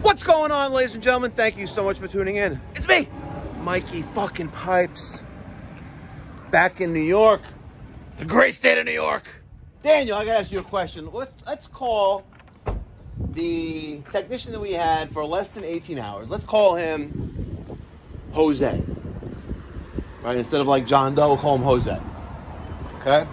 What's going on, ladies and gentlemen? Thank you so much for tuning in. It's me, Mikey fucking Pipes. Back in New York, the great state of New York. Daniel, I gotta ask you a question. Let's call the technician that we had for less than 18 hours. Let's call him Jose. Right? Instead of like John Doe, we'll call him Jose. Okay?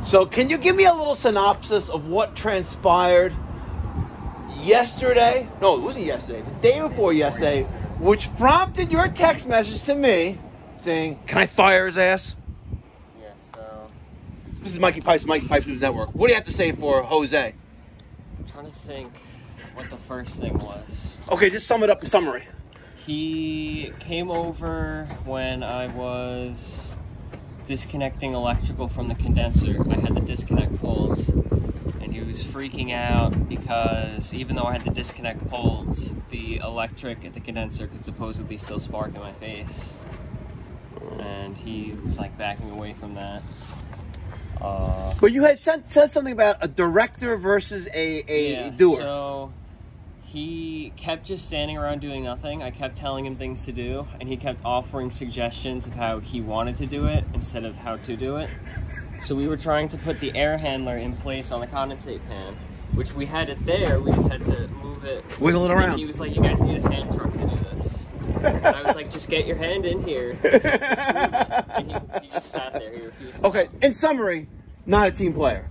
So can you give me a little synopsis of what transpired yesterday? No, it wasn't yesterday. The day before yesterday, which prompted your text message to me saying, can I fire his ass? Yeah, so... This is Mikey Pipes, Mikey Pipes News Network. What do you have to say for Jose? I'm trying to think what the first thing was. Okay, just sum it up in summary. He came over when I was disconnecting electrical from the condenser. I had the disconnect pulled, and he was freaking out because even though I had the disconnect pulled, the electric at the condenser could supposedly still spark in my face. And he was like backing away from that. But you had said something about a director versus a doer. So he kept just standing around doing nothing. I kept telling him things to do, and he kept offering suggestions of how he wanted to do it instead of how to do it. So we were trying to put the air handler in place on the condensate pan, which we had it there. We just had to move it. Wiggle it around. And he was like, you guys need a hand truck to do this. And I was like, just get your hand in here. And he just sat there. He refused to Okay, in summary, not a team player.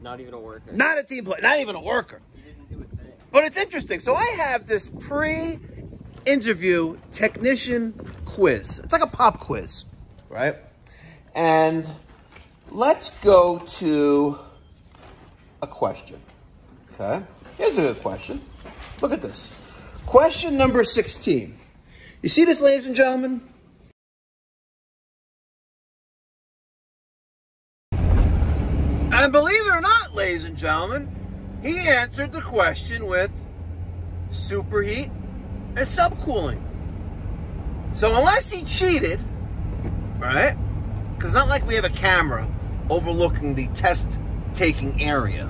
Not even a worker. Not a team player. Not even a worker. He didn't do a thing. But it's interesting. So I have this pre-interview technician quiz. It's like a pop quiz, right? And let's go to a question, okay? Here's a good question. Look at this. Question number 16. You see this, ladies and gentlemen? And believe it or not, ladies and gentlemen, he answered the question with superheat and subcooling. So unless he cheated, right? Because it's not like we have a camera overlooking the test-taking area,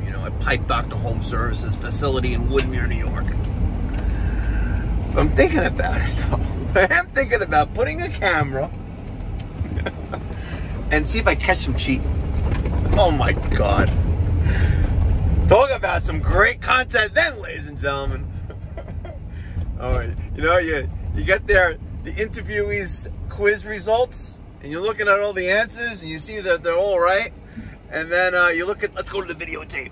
you know, at Pipe Doctor Home Services facility in Woodmere, New York. But I'm thinking about it, though. I am thinking about putting a camera and see if I catch him cheating. Oh, my God. Talk about some great content then, ladies and gentlemen. All right, you know, you get the interviewee's quiz results, and you're looking at all the answers, and you see that they're all right, and then you look at, let's go to the videotape.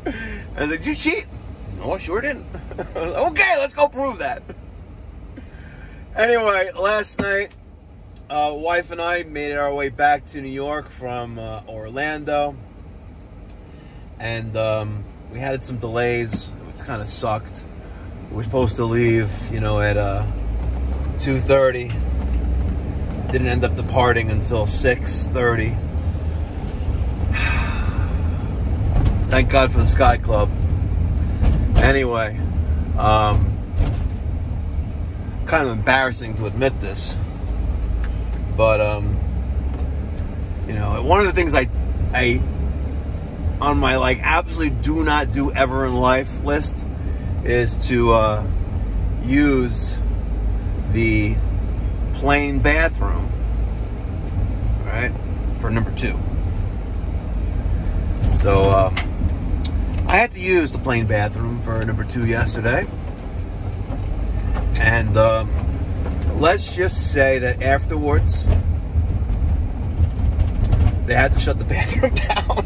I was like, did you cheat? No, I sure didn't. Okay, let's go prove that. Anyway, last night, wife and I made our way back to New York from Orlando. And we had some delays, which kind of sucked. We were supposed to leave, you know, at 2:30. Didn't end up departing until 6:30. Thank God for the Sky Club. Anyway, kind of embarrassing to admit this, but you know, one of the things I on my like absolutely do not do ever in life list is to use the plain bathroom, right, for number 2. So I had to use the plain bathroom for number 2 yesterday, and let's just say that afterwards they had to shut the bathroom down.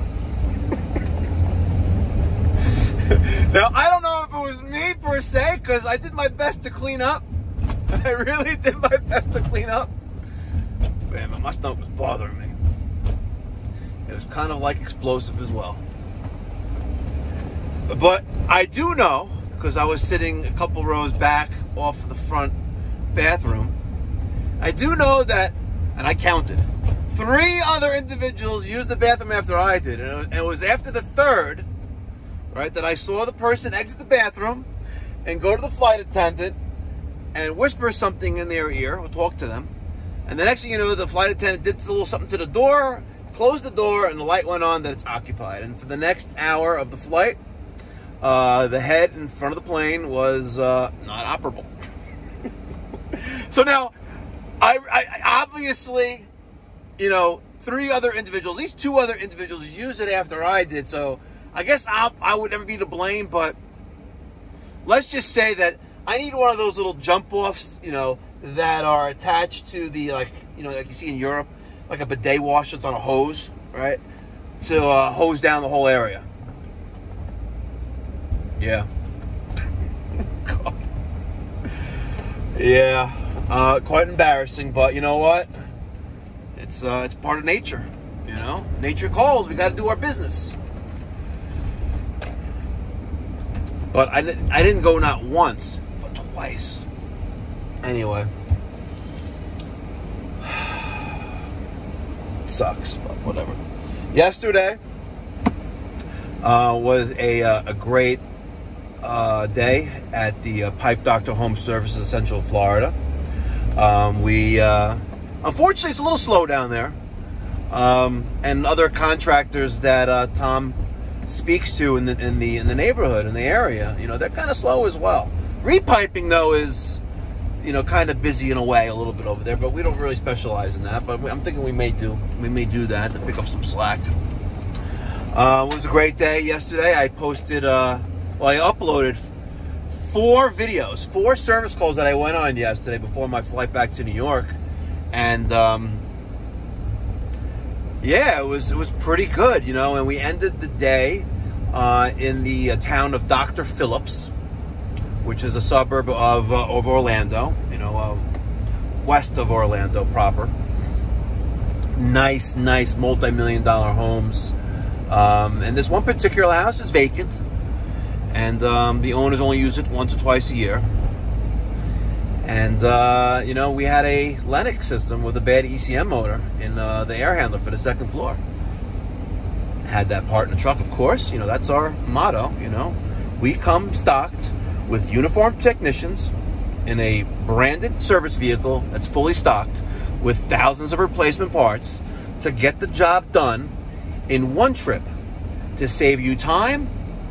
Now, I don't know if it was me per se, because I did my best to clean up. I really did my best to clean up. Man, my stomach was bothering me. It was kind of like explosive as well. But I do know, because I was sitting a couple rows back off of the front bathroom, I do know that, and I counted, 3 other individuals used the bathroom after I did. And it was after the 3rd, right, that I saw the person exit the bathroom and go to the flight attendant and whisper something in their ear or talk to them. And the next thing you know, the flight attendant did a little something to the door, closed the door, and the light went on that it's occupied. And for the next hour of the flight, the head in front of the plane was not operable. So now, I obviously, you know, three other individuals, at least two other individuals used it after I did. So I guess I would never be to blame, but let's just say that I need one of those little jump offs, you know, that are attached to the, like, you know, like you see in Europe, like a bidet wash that's on a hose, right? To hose down the whole area. Yeah. God. Yeah. Quite embarrassing, but you know what? It's part of nature, you know? Nature calls. We got to do our business. But I didn't go not once, but twice. Anyway. Sucks, but whatever. Yesterday was a great day at the Pipe Doctor Home Services of Central Florida. Unfortunately, it's a little slow down there. And other contractors that Tom speaks to in the neighborhood, in the area, you know, they're kind of slow as well. Repiping, though, is, you know, kind of busy in a way, a little bit over there, but we don't really specialize in that. But I'm thinking we may do that to pick up some slack. It was a great day yesterday. I posted, I uploaded 4 videos, 4 service calls that I went on yesterday before my flight back to New York. And, yeah, it was pretty good, you know, and we ended the day in the town of Dr. Phillips, which is a suburb of Orlando, you know, west of Orlando proper. Nice multi-million-dollar homes. And this one particular house is vacant, and the owners only use it once or twice a year. And, you know, we had a Lennox system with a bad ECM motor in the air handler for the 2nd floor. Had that part in the truck, of course. You know, that's our motto, you know. We come stocked with uniformed technicians in a branded service vehicle that's fully stocked with thousands of replacement parts to get the job done in one trip to save you time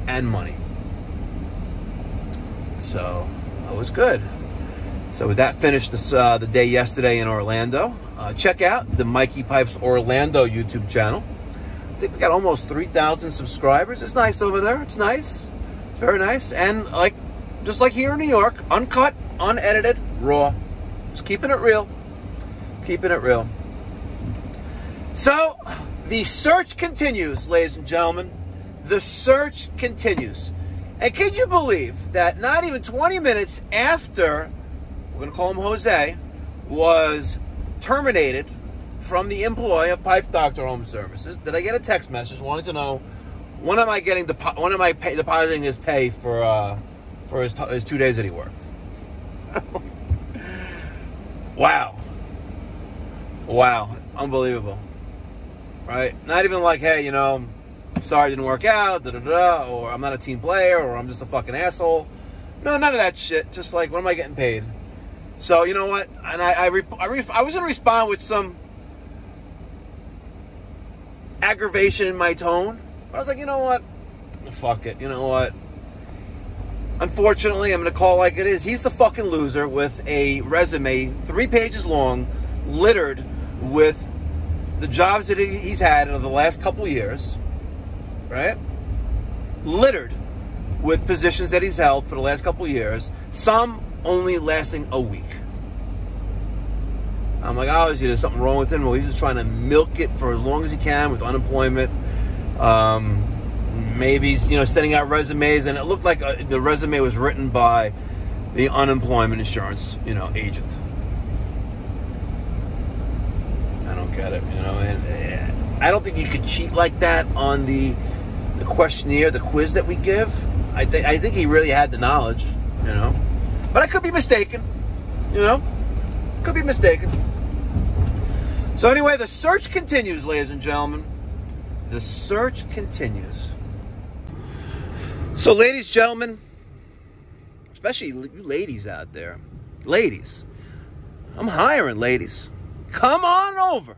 and money. So, that was good. So with that, finished the day yesterday in Orlando. Check out the Mikey Pipes Orlando YouTube channel. I think we got almost 3,000 subscribers. It's nice over there. It's nice. It's very nice. And just like here in New York, uncut, unedited, raw. Just keeping it real. Keeping it real. So, the search continues, ladies and gentlemen. The search continues. And can you believe that not even 20 minutes after, we're going to call him Jose, was terminated from the employ of Pipe Doctor Home Services, did I get a text message wanting to know when am I depositing his pay for his 2 days that he worked. Wow, unbelievable, right? Not even like, hey, you know, sorry it didn't work out, or I'm not a team player, or I'm just a fucking asshole. No, none of that shit. Just like, when am I getting paid? So, you know what? And I was going to respond with some aggravation in my tone. But I was like, you know what? Fuck it. You know what? Unfortunately, I'm going to call it like it is. He's the fucking loser with a resume 3 pages long, littered with the jobs that he's had over the last couple years. Right? Littered with positions that he's held for the last couple years. Some only lasting a week. I'm like, obviously there's something wrong with him. Well, he's just trying to milk it for as long as he can with unemployment. Maybe he's, you know, sending out resumes, and it looked like the resume was written by the unemployment insurance, you know, agent. I don't get it, you know, and I don't think you could cheat like that on the questionnaire, the quiz that we give. I think he really had the knowledge, you know. But I could be mistaken, you know. Could be mistaken. So anyway, the search continues, ladies and gentlemen. The search continues. So, ladies, gentlemen, especially you ladies out there. Ladies. I'm hiring ladies. Come on over.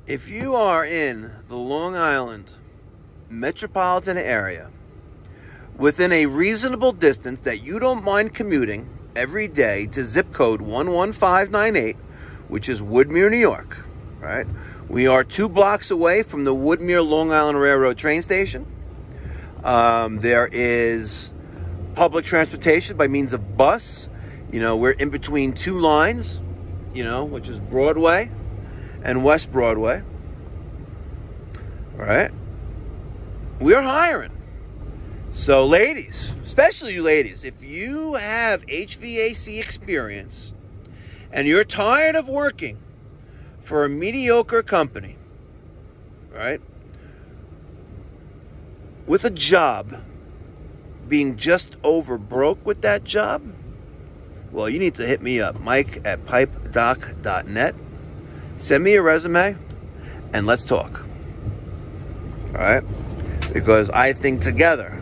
If you are in the Long Island, metropolitan area within a reasonable distance that you don't mind commuting every day to zip code 11598, which is Woodmere, New York, right? We are 2 blocks away from the Woodmere Long Island Railroad train station. There is public transportation by means of bus. You know, we're in between 2 lines, you know, which is Broadway and West Broadway. All right. We are hiring. So ladies, especially you ladies, if you have HVAC experience and you're tired of working for a mediocre company, right, with a job, being just over broke with that job, well, you need to hit me up, mike@pipedoc.net. Send me a resume and let's talk. All right? Because I think together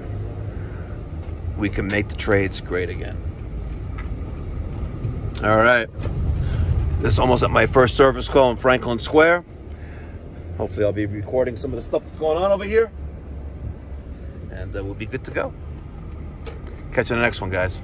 we can make the trades great again. All right. This is almost at my first service call in Franklin Square. Hopefully I'll be recording some of the stuff that's going on over here. And we'll be good to go. Catch you on the next one, guys.